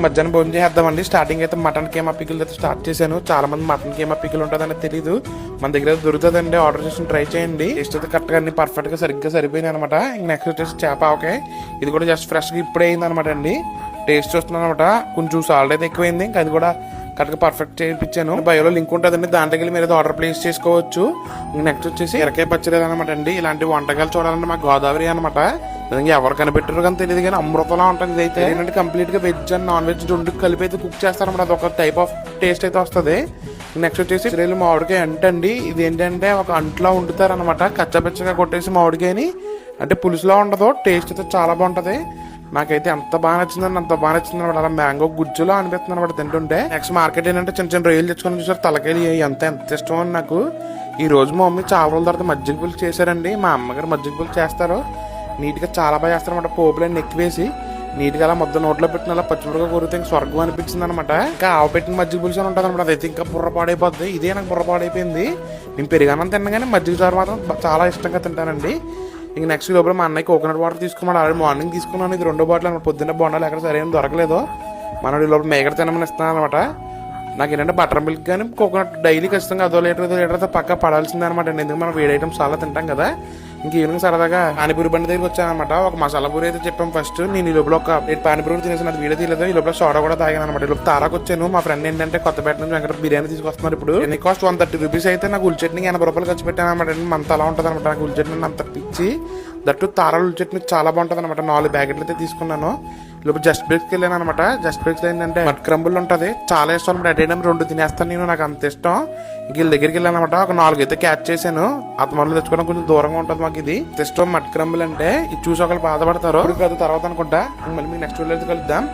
మధ్యాహ్నం భోజనం చేద్దామండి. స్టార్టింగ్ అయితే మటన్ కీమా పికిల్ అయితే స్టార్ట్ చేశాను. చాలా మంది మటన్ కీమా పికిల్ ఉంటుందని తెలియదు, మన దగ్గర దొరుకుతుందండి. ఆర్డర్ చేసి ట్రై చేయండి. టేస్ట్ అయితే కరెక్ట్గా అన్ని పర్ఫెక్ట్ గా సరిగ్గా సరిపోయింది అనమాట. నెక్స్ట్ వచ్చేసి చేప ఆవకాయ. ఇది కూడా జస్ట్ ఫ్రెష్ గా ఇప్పుడే అయింది అనమాట అండి. టేస్ట్ చూస్తున్నాను అనమాట. కొంచెం సాల్ట్ అయితే ఎక్కువైంది, ఇంకా అది కూడా కరెక్ట్గా పర్ఫెక్ట్ చేయించాను. బయోలో లింక్ ఉంటుందండి, దాంట్లోకి వెళ్ళి మీరు ఆర్డర్ ప్లేస్ చేసుకోవచ్చు. నెక్స్ట్ వచ్చేసి ఎరకాయ పచ్చడి అనమాట అండి. ఇలాంటి వంటకాలు చూడాలంటే మా గోదావరి అనమాట. నిజంగా ఎవరు కనిపెట్టారు కానీ తెలియదు, కానీ అమృతంలా ఉంటుంది ఇదైతే. ఏంటంటే కంప్లీట్ గా వెజ్ అండ్ నాన్ వెజ్ రెండు కలిపి అయితే కుక్ చేస్తారన్నమాట. అది ఒక టైప్ ఆఫ్ టేస్ట్ అయితే వస్తుంది. నెక్స్ట్ వచ్చేసి శ్రీలు మామిడికాయ అంటండి. ఇది ఏంటంటే ఒక అంట్లో వండుతారు అనమాట. కచ్చపచ్చగా కొట్టేసి మామిడికాయని, అంటే పులుసులో ఉండదు. టేస్ట్ అయితే చాలా బాగుంటది. నాకైతే ఎంత బాగా నచ్చిందని అంత బాగా నచ్చింది అనమాట. అలా మ్యాంగో గుజ్జులో అనిపిస్తుంది అనమాట తింటుంటే. నెక్స్ట్ మార్కెట్ ఏంటంటే చిన్న చిన్న రొయ్యలు తెచ్చుకొని చూసారు. తలకాయలు ఎంత ఇష్టం అని నాకు. ఈ రోజు మా మమ్మీ చాలా రోజుల తర్వాత మజ్జిగ పులుసు చేశారండి. మా అమ్మగారు మజ్జిగ పులుసు చేస్తారు, నీట్ గా చాలా బాగా చేస్తారనమాట. పోపులన్నీ ఎక్కువేసి నీట్ గా అలా ముద్ద నోట్లో పెట్టిన అలా పచ్చిమిరపకాయ కొరిగితే ఇంకా స్వర్గం అనిపించింది అనమాట. ఇంకా ఆవు పెట్టిన మజ్జిగ పులుసు అని ఉంటుంది అనమాట. అదైతే ఇంకా బుర్రపాడైపోద్ది. ఇదే నాకు బుర్రపాడైపోయింది. నేను పెరిగానం తినగానే మజ్జిగ చారు మాత్రం చాలా ఇష్టంగా తింటానండి. ఇంక నెక్స్ట్ లోపల మా అన్నయ్య కోకోనట్ వాటర్ తీసుకున్నాడు. ఆల్రెడీ మార్నింగ్ తీసుకున్నాను. ఇది 2 బాటిల్ అనమాట. పొద్దున్న బొండాలు ఎక్కడ సరైన దొరకలేదు. మనోడు లోపల మేకడ తినమని ఇస్తున్నాను అనమాట. నాకు ఏంటంటే బటర్ మిల్క్ కానీ కోకోనట్ డైలీ ఖచ్చితంగా అదో లీటర్ అయితే పక్కా పడాల్సిందే అనమాట. ఎందుకు మనం వేడి ఐటమ్స్ చాలా తింటాం కదా. ఇంక ఈవినింగ్ సరదాగా పానీపూరి బండి దగ్గరికి వచ్చానమాట. ఒక మసాలా పూరి అయితే చెప్పాం ఫస్ట్. నేను ఈ లోపల ఒక పానీపూరి తినేసి అది వీడియో తీయలేదు. ఈ లోపల సోడా కూడా తాగాను అనమాట. ఈ లోపల తారాకు వచ్చాను. మా ఫ్రెండ్ ఏంటంటే కొత్తపేట నుంచి వెంకట బిర్యానీ తీసుకొస్తున్నారు. ఇప్పుడు ఎన్ని కాస్ట్ 130 రూపీస్ అయితే నాకు ఉల్లి చట్నీకి 80 రూపాయలు ఖర్చు పెట్టాను అనమాట. మంత అలా ఉంటుంది అనమాట. నాకు ఉల్లి చట్నీ అంత పిచ్చి. దట్టు తారా ఉల్లి చట్నీ చాలా బాగుంటుంది అనమాట. 4 ప్యాకెట్లు అయితే తీసుకున్నాను. లోపల జస్ట్ బ్రేక్స్కి వెళ్ళాను అనమాట. జస్ట్ బ్రేక్స్ ఏంటంటే మట్ క్రంబుల్ ఉంటుంది, చాలా ఇష్టం అనమాట. అట్ టైం 2 తినేస్తాను నేను, నాకు అంత ఇష్టం. ఇంక వీళ్ళ దగ్గరికి వెళ్ళాను అనమాట. ఒక 4 అయితే క్యాచ్ చేశాను. అతమల్లు తెచ్చుకోవడం కొంచెం దూరంగా ఉంటుంది మాకు. ఇది ఇష్టం మట్ క్రంబుల్ అంటే. ఇది చూసి ఒకళ్ళు బాధపడతారు, ఇప్పుడు తర్వాత అనుకుంటా. మళ్ళీ మీకు నెక్స్ట్ వీడియో కలుద్దాం.